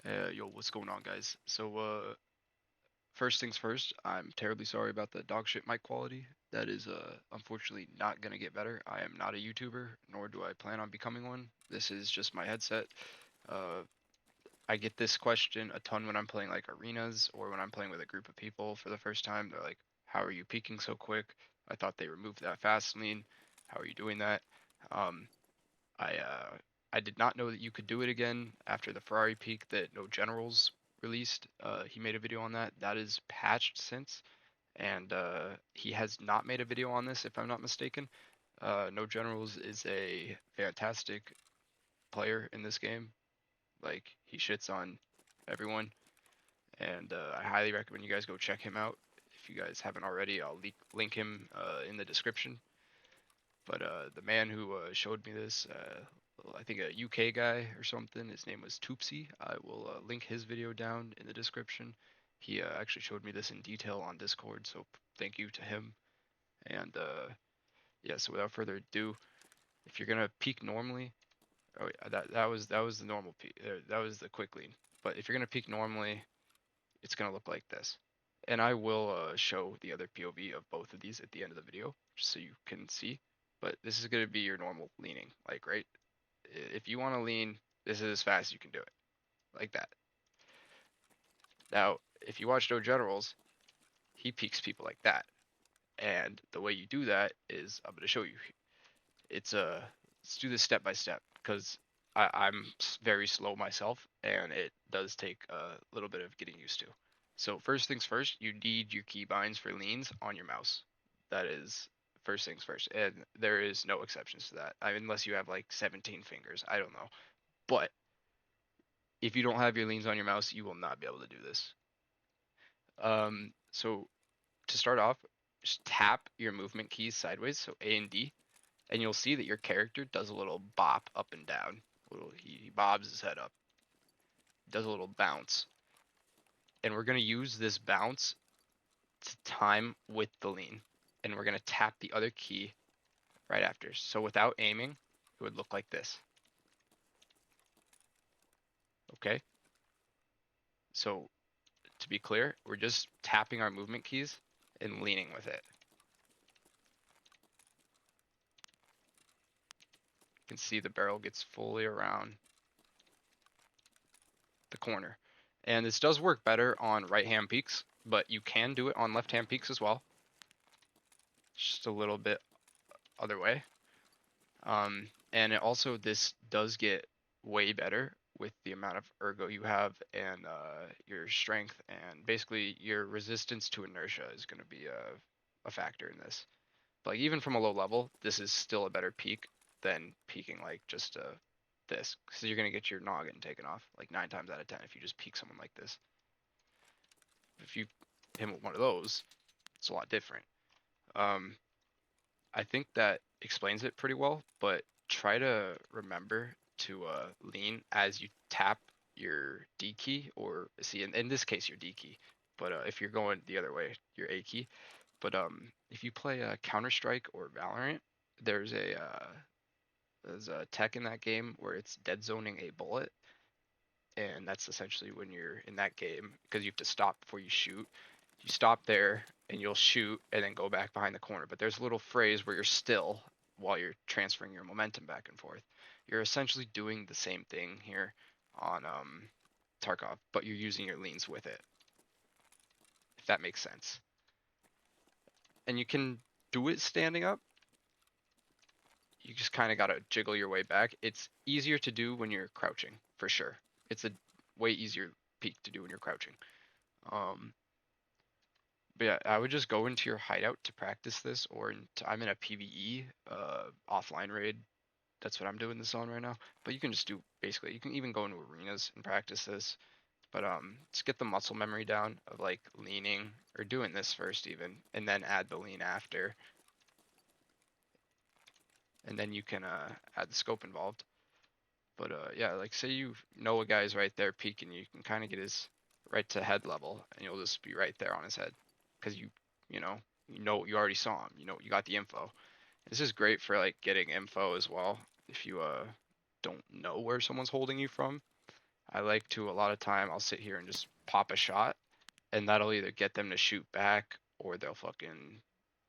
Yo, what's going on, guys? First things first, I'm terribly sorry about the dog shit mic quality. That is, unfortunately not gonna get better. I am not a YouTuber, nor do I plan on becoming one. This is just my headset. Uh, I get this question a ton when I'm playing like arenas or when I'm playing with a group of people for the first time. They're like, "How are you peaking so quick? I thought they removed that fast lean. How are you doing that?" Um, I uh, I did not know that you could do it again after the Ferrari peak that Nogenerals released. He made a video on that. That is patched since, and he has not made a video on this if I'm not mistaken. Nogenerals is a fantastic player in this game. Like he shits on everyone, and I highly recommend you guys go check him out. If you guys haven't already, I'll link him in the description. But the man who showed me this, I think a UK guy or something, his name was Toopsy. I will link his video down in the description. He actually showed me this in detail on Discord, so thank you to him. And yeah, so without further ado, if you're gonna peak normally, oh yeah, that was the normal peak. That was the quick lean. But if you're gonna peak normally, it's gonna look like this. And I will show the other POV of both of these at the end of the video, just so you can see. But this is gonna be your normal leaning, like right. If you want to lean, this is as fast as you can do it, like that. Now, if you watch Joe Generals, he peaks people like that, and the way you do that is I'm gonna show you. It's let's do this step by step because I'm very slow myself, and it does take a little bit of getting used to. So first things first, you need your keybinds for leans on your mouse. That is first things first, and there is no exceptions to that. I mean, unless you have like 17 fingers, I don't know. But if you don't have your leans on your mouse, you will not be able to do this. So to start off, just tap your movement keys sideways, so A and D, and you'll see that your character does a little bop up and down. He bobs his head up, does a little bounce, and we're gonna use this bounce to time with the lean, and we're gonna tap the other key right after. So without aiming, it would look like this. Okay. So to be clear, we're just tapping our movement keys and leaning with it. You can see the barrel gets fully around the corner. And this does work better on right-hand peaks, but you can do it on left-hand peaks as well. Just a little bit other way. And this does get way better with the amount of ergo you have and your strength, and basically your resistance to inertia is going to be a factor in this. Like even from a low level, this is still a better peak than peaking like just this, because you're going to get your noggin taken off like 9 times out of 10 if you just peak someone like this. If you hit him with one of those, it's a lot different. Um, I think that explains it pretty well, but try to remember to lean as you tap your D key, or see, in this case, your D key. But if you're going the other way, your A key. But if you play Counter Strike or Valorant, there's a tech in that game where it's dead zoning a bullet, and that's essentially when you're in that game because you have to stop before you shoot. You stop there and you'll shoot and then go back behind the corner. But there's a little phrase where you're still while you're transferring your momentum back and forth. You're essentially doing the same thing here on Tarkov, but you're using your leans with it, if that makes sense. And you can do it standing up. You just kind of got to jiggle your way back. It's easier to do when you're crouching, for sure. It's a way easier peak to do when you're crouching. Um, But yeah, I would just go into your hideout to practice this, or I'm in a PvE offline raid. That's what I'm doing this on right now. But you can just do basically, you can even go into arenas and practice this. But just get the muscle memory down of like leaning or doing this first even, and then add the lean after, and then you can add the scope involved. But yeah, like say you know a guy's right there peeking, you can kind of get his right to head level, and you'll just be right there on his head because you know you already saw him. You know you got the info. This is great for like getting info as well if you don't know where someone's holding you from. I like to, a lot of time, I'll sit here and just pop a shot, and that'll either get them to shoot back or they'll fucking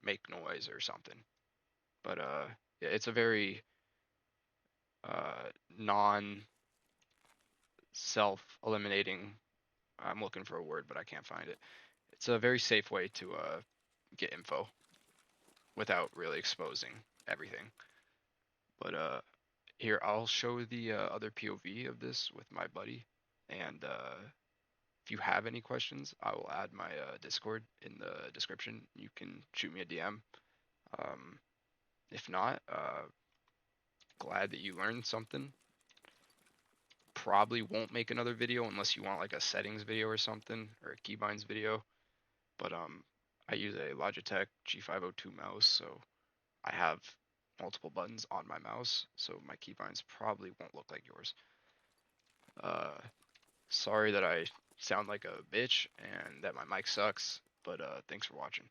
make noise or something. But yeah, it's a very non self eliminating. I'm looking for a word, but I can't find it. It's a very safe way to get info without really exposing everything. But here, I'll show the other POV of this with my buddy, and if you have any questions, I will add my Discord in the description. You can shoot me a DM. Um, if not, glad that you learned something. Probably won't make another video unless you want like a settings video or something, or a keybinds video. But I use a Logitech G502 mouse, so I have multiple buttons on my mouse, so my keybinds probably won't look like yours. Sorry that I sound like a bitch and that my mic sucks, but thanks for watching.